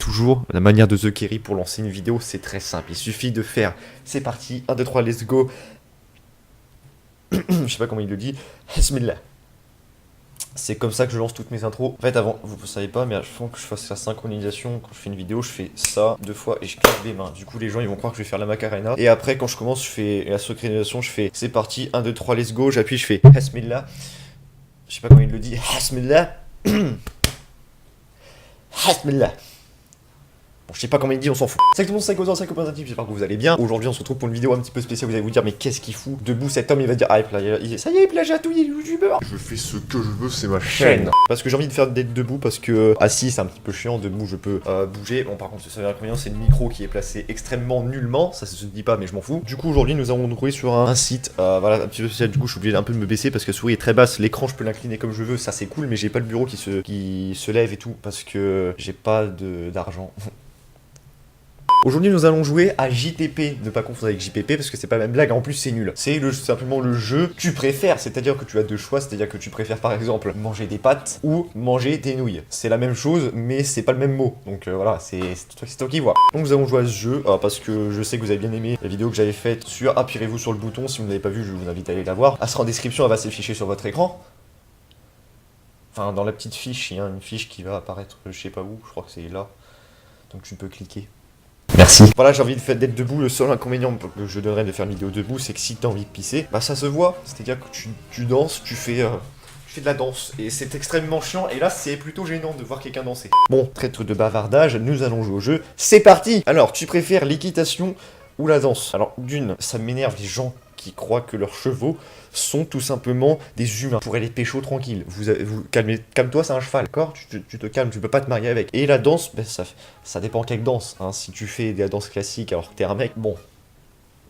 toujours, la manière de The Kerry pour lancer une vidéo, c'est très simple. Il suffit de faire, c'est parti, 1, 2, 3, let's go. Je sais pas comment il le dit. Bismillah. C'est comme ça que je lance toutes mes intros. En fait, avant, vous savez pas, mais avant que je fasse la synchronisation, quand je fais une vidéo, je fais ça 2 fois et je claque les mains. Du coup, les gens, ils vont croire que je vais faire la Macarena. Et après, quand je commence, je fais la synchronisation, je fais c'est parti, 1, 2, 3, let's go. J'appuie, je fais Bismillah. Je sais pas comment il le dit. Bismillah. Bismillah. Bon, je sais pas comment il dit, on s'en fout. Salut tout le monde, c'est Gozo, c'est Coopératif, j'espère que vous allez bien. Aujourd'hui, on se retrouve pour une vidéo un petit peu spéciale. Vous allez vous dire, mais qu'est-ce qu'il fout debout cet homme? Il va dire, ah, ça y est, il plagiatouille, il est youtubeur. Je fais ce que je veux, c'est ma chaîne. Parce que j'ai envie de faire d'être debout, parce que assis, c'est un petit peu chiant. Debout, je peux bouger. Bon, par contre, ce serait inconvénient, c'est le micro qui est placé extrêmement nullement. Ça se dit pas, mais je m'en fous. Du coup, aujourd'hui, nous allons nous trouver sur un site, voilà, un petit peu spécial. Du coup, je suis obligé un peu de me baisser parce que la souris est très basse. L'écran, je peux l'incliner comme je veux, ça c'est cool, mais j'ai pas le bureau qui se lève et tout, parce que j'ai pas d'argent. Aujourd'hui, nous allons jouer à JTP, ne pas confondre avec JPP parce que c'est pas la même blague, en plus c'est nul. C'est simplement le jeu tu préfères, c'est-à-dire que tu as deux choix, c'est-à-dire que tu préfères par exemple manger des pâtes ou manger des nouilles. C'est la même chose, mais c'est pas le même mot. Donc voilà, c'est toi qui vois. Donc nous allons jouer à ce jeu parce que je sais que vous avez bien aimé la vidéo que j'avais faite sur appuyez-vous sur le bouton. Si vous ne l'avez pas vu, je vous invite à aller la voir. Elle sera en description, elle va s'afficher sur votre écran. Enfin, dans la petite fiche, il y a une fiche qui va apparaître, je sais pas où, je crois que c'est là. Donc tu peux cliquer. Merci. Voilà, j'ai envie d'être debout. Le seul inconvénient que je donnerais de faire une vidéo debout, c'est que si t'as envie de pisser, bah ça se voit. C'est-à-dire que tu danses, tu fais de la danse. Et c'est extrêmement chiant. Et là, c'est plutôt gênant de voir quelqu'un danser. Bon, traître de bavardage, nous allons jouer au jeu. C'est parti! Alors, tu préfères l'équitation ou la danse? Alors, d'une, ça m'énerve les gens qui croient que leurs chevaux sont tout simplement des humains. Pour aller pécho tranquille. Calme-toi, c'est un cheval, d'accord? Tu te calmes, tu peux pas te marier avec. Et la danse, ben, ça dépend quelle danse. Hein. Si tu fais de la danse classique alors que t'es un mec, bon,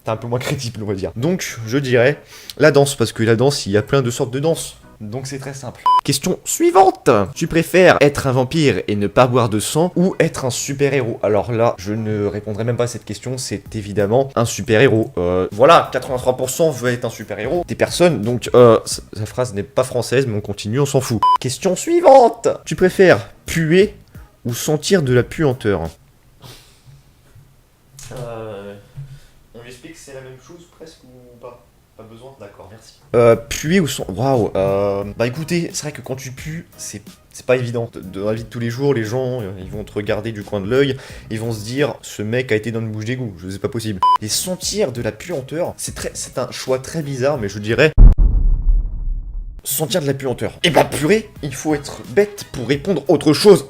t'es un peu moins crédible, on va dire. Donc, je dirais la danse, parce que la danse, il y a plein de sortes de danse. Donc c'est très simple. Question suivante. Tu préfères être un vampire et ne pas boire de sang ou être un super-héros? Alors là, je ne répondrai même pas à cette question, c'est évidemment un super-héros. Voilà, 83% veut être un super-héros. Des personnes, donc sa phrase n'est pas française, mais on continue, on s'en fout. Question suivante. Tu préfères puer ou sentir de la puanteur? On lui explique que c'est la même chose presque ou pas? Pas besoin? D'accord, merci. Puer ou son... Waouh. Bah écoutez, c'est vrai que quand tu pues, c'est pas évident. Dans la vie de tous les jours, les gens, ils vont te regarder du coin de l'œil, ils vont se dire, ce mec a été dans une bouche d'égout, c'est pas possible. Et sentir de la puanteur, c'est un choix très bizarre, mais je dirais... sentir de la puanteur. Et bah purée, il faut être bête pour répondre autre chose.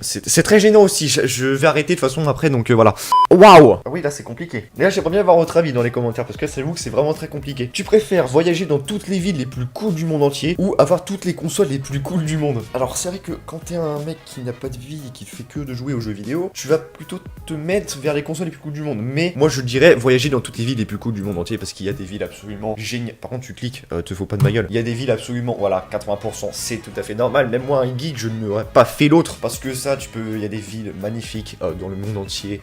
C'est très gênant aussi, je vais arrêter de toute façon après, donc voilà. Waouh! Ah oui, là c'est compliqué. Mais là j'aimerais bien avoir votre avis dans les commentaires, parce que savez-vous que c'est vraiment très compliqué. Tu préfères voyager dans toutes les villes les plus cool du monde entier, ou avoir toutes les consoles les plus cool du monde? Alors c'est vrai que quand t'es un mec qui n'a pas de vie et qui fait que de jouer aux jeux vidéo, tu vas plutôt te mettre vers les consoles les plus cool du monde. Mais moi je dirais voyager dans toutes les villes les plus cool du monde entier, parce qu'il y a des villes absolument géniales. Par contre tu cliques, te fous pas de ma gueule. Il y a des villes absolument, voilà, 80%, c'est tout à fait normal. Même moi un geek, je n'aurais pas fait l'autre, parce que ça, il y a des villes magnifiques dans le monde entier,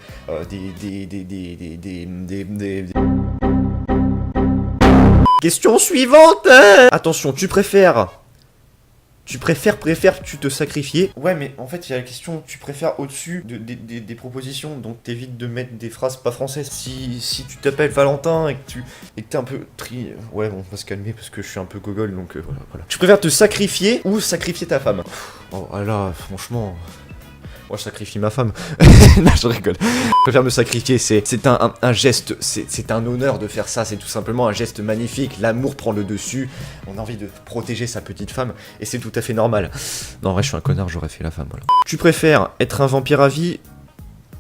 Question suivante. Attention, tu préfères tu te sacrifier? Ouais, mais en fait, il y a la question, tu préfères au-dessus des propositions, donc t'évites de mettre des phrases pas françaises. Si tu t'appelles Valentin et que t'es un peu ouais, bon, on va se calmer parce que je suis un peu gogol, donc voilà. Tu préfères te sacrifier ou sacrifier ta femme? Oh là, franchement... Moi je sacrifie ma femme. Non, je rigole. Je préfère me sacrifier, c'est un geste, c'est un honneur de faire ça, c'est tout simplement un geste magnifique. L'amour prend le dessus, on a envie de protéger sa petite femme, et c'est tout à fait normal. Non, en vrai je suis un connard, j'aurais fait la femme, voilà. Tu préfères être un vampire à vie?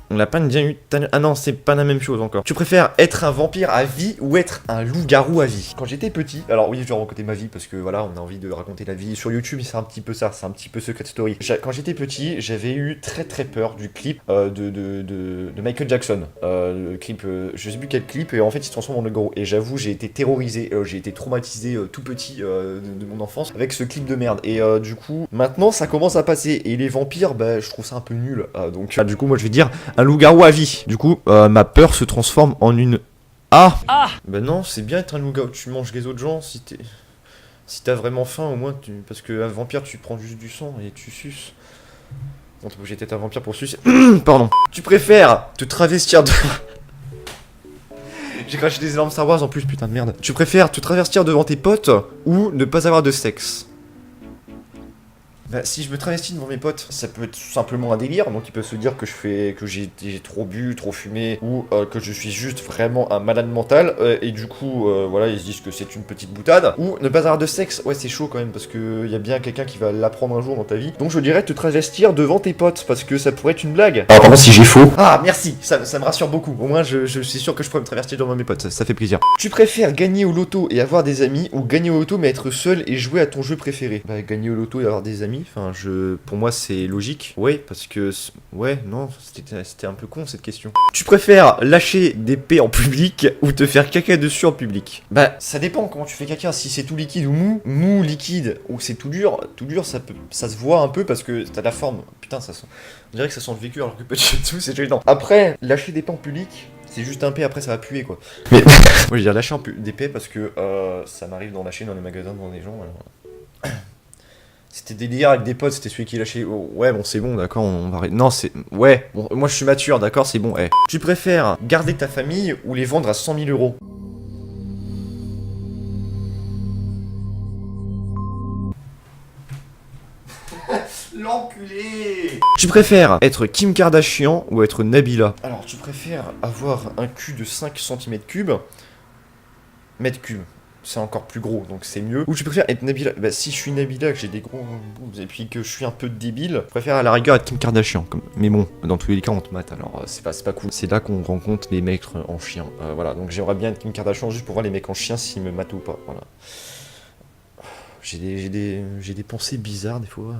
On l'a pas bien eu. Ah non, c'est pas la même chose encore. Tu préfères être un vampire à vie ou être un loup-garou à vie? Quand j'étais petit, alors oui, je vais raconter ma vie parce que voilà, on a envie de raconter la vie. Sur YouTube, c'est un petit peu ça, c'est un petit peu Secret Story. Quand j'étais petit, j'avais eu très peur du clip de Michael Jackson. Le clip, je sais plus quel clip, et en fait il se transforme en loup-garou. Et j'avoue, j'ai été terrorisé, j'ai été traumatisé tout petit de mon enfance avec ce clip de merde. Et du coup, maintenant ça commence à passer. Et les vampires, bah je trouve ça un peu nul. Donc du coup, moi je vais dire un loup-garou à vie. Du coup, ma peur se transforme en une... Ah. Ben non, c'est bien être un loup-garou. Tu manges les autres gens si t'es... Si t'as vraiment faim, au moins, parce qu'un vampire, tu prends juste du sang et tu suces. Bon, t'es obligé d'être un vampire pour sucer. Pardon. Tu préfères te travestir de... J'ai craché des énormes Star Wars en plus, putain de merde. Tu préfères te travestir devant tes potes ou ne pas avoir de sexe? Bah, si je me travestis devant mes potes, ça peut être tout simplement un délire, donc ils peuvent se dire que j'ai trop bu, trop fumé, ou que je suis juste vraiment un malade mental, et du coup, voilà, ils se disent que c'est une petite boutade, ou ne pas avoir de sexe, ouais, c'est chaud quand même, parce que y a bien quelqu'un qui va l'apprendre un jour dans ta vie, donc je dirais te travestir devant tes potes, parce que ça pourrait être une blague. Alors par contre, si j'ai faux... Ah, merci, ça me rassure beaucoup, au moins je suis sûr que je pourrais me travestir devant mes potes, ça fait plaisir. Tu préfères gagner au loto et avoir des amis, ou gagner au loto mais être seul et jouer à ton jeu préféré? Bah, gagner au loto et avoir des amis. Enfin, pour moi, c'est logique. Ouais, parce que... Ouais, non, c'était un peu con, cette question. Tu préfères lâcher des pets en public ou te faire caca dessus en public? Bah, ça dépend comment tu fais caca. Si c'est tout liquide ou mou, liquide, ou c'est tout dur, ça se voit un peu parce que t'as la forme. Putain, ça sent... On dirait que ça sent le vécu alors que pas du tout, c'est gênant. Après, lâcher des pets en public... C'est juste un pet, après ça va puer quoi. Mais moi je veux dire lâcher des pets parce que ça m'arrive d'en lâcher dans les magasins devant des gens. Alors... C'était délire avec des potes, c'était celui qui lâchait. Oh, ouais, bon, c'est bon, d'accord, on va arrêter. Non, c'est. Ouais, bon, moi je suis mature, d'accord, c'est bon, eh. Tu préfères garder ta famille ou les vendre à 100 000 euros? L'enculé! Tu préfères être Kim Kardashian ou être Nabila? Alors, tu préfères avoir un cul de 5 cm3, mètres cubes. C'est encore plus gros, donc c'est mieux. Ou tu préfères être Nabila? Bah si je suis Nabila, que j'ai des gros boobs, et puis que je suis un peu débile, je préfère à la rigueur être Kim Kardashian. Mais bon, dans tous les cas on te mate, alors c'est pas cool. C'est là qu'on rencontre les mecs en chien. Voilà, donc j'aimerais bien être Kim Kardashian juste pour voir les mecs en chien s'ils me matent ou pas, voilà. J'ai des pensées bizarres des fois.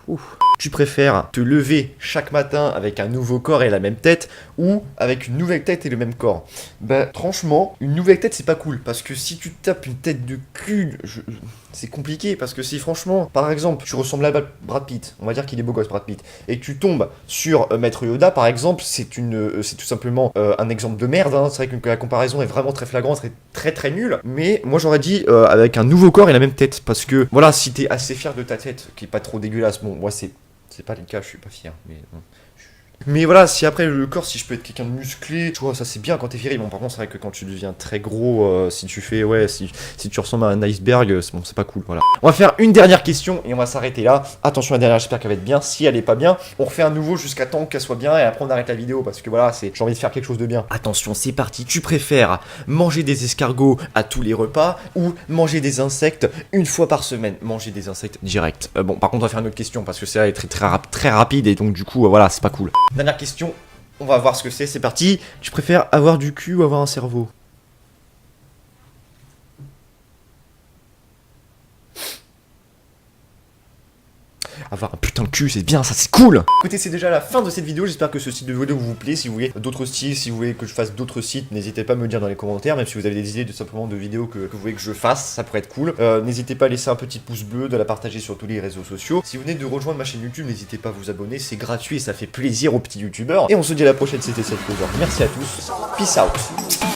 Ouf. Tu préfères te lever chaque matin avec un nouveau corps et la même tête ou avec une nouvelle tête et le même corps? Bah franchement, une nouvelle tête c'est pas cool parce que si tu tapes une tête de cul, c'est compliqué parce que si franchement, par exemple, tu ressembles à Brad Pitt, on va dire qu'il est beau gosse Brad Pitt, et que tu tombes sur Maître Yoda par exemple, c'est tout simplement un exemple de merde, hein. C'est vrai que la comparaison est vraiment très flagrante, très nulle, mais moi j'aurais dit avec un nouveau corps et la même tête parce que voilà, si t'es assez fier de ta tête, qui est pas trop dégueulasse, bon moi c'est pas le cas, je suis pas fier, mais voilà, si après le corps, si je peux être quelqu'un de musclé, tu vois, ça c'est bien quand t'es viril. Bon, par contre, c'est vrai que quand tu deviens très gros, si tu fais, ouais, si tu ressembles à un iceberg, bon, c'est pas cool, voilà. On va faire une dernière question et on va s'arrêter là. Attention, la dernière, j'espère qu'elle va être bien. Si elle est pas bien, on refait un nouveau jusqu'à temps qu'elle soit bien et après on arrête la vidéo parce que voilà, j'ai envie de faire quelque chose de bien. Attention, c'est parti. Tu préfères manger des escargots à tous les repas ou manger des insectes une fois par semaine? Manger des insectes direct. Bon, par contre, on va faire une autre question parce que c'est très rapide et donc du coup, voilà, c'est pas cool. Dernière question, on va voir ce que c'est parti. Tu préfères avoir du cul ou avoir un cerveau? Avoir un putain de cul, c'est bien, ça c'est cool. Écoutez, c'est déjà la fin de cette vidéo, j'espère que ce style de vidéo vous plaît. Si vous voulez d'autres styles, si vous voulez que je fasse d'autres sites, n'hésitez pas à me le dire dans les commentaires. Même si vous avez des idées simplement de vidéos que vous voulez que je fasse, ça pourrait être cool. N'hésitez pas à laisser un petit pouce bleu, de la partager sur tous les réseaux sociaux. Si vous venez de rejoindre ma chaîne YouTube, n'hésitez pas à vous abonner, c'est gratuit et ça fait plaisir aux petits youtubeurs. Et on se dit à la prochaine, c'était Seth Closer. Merci à tous, peace out.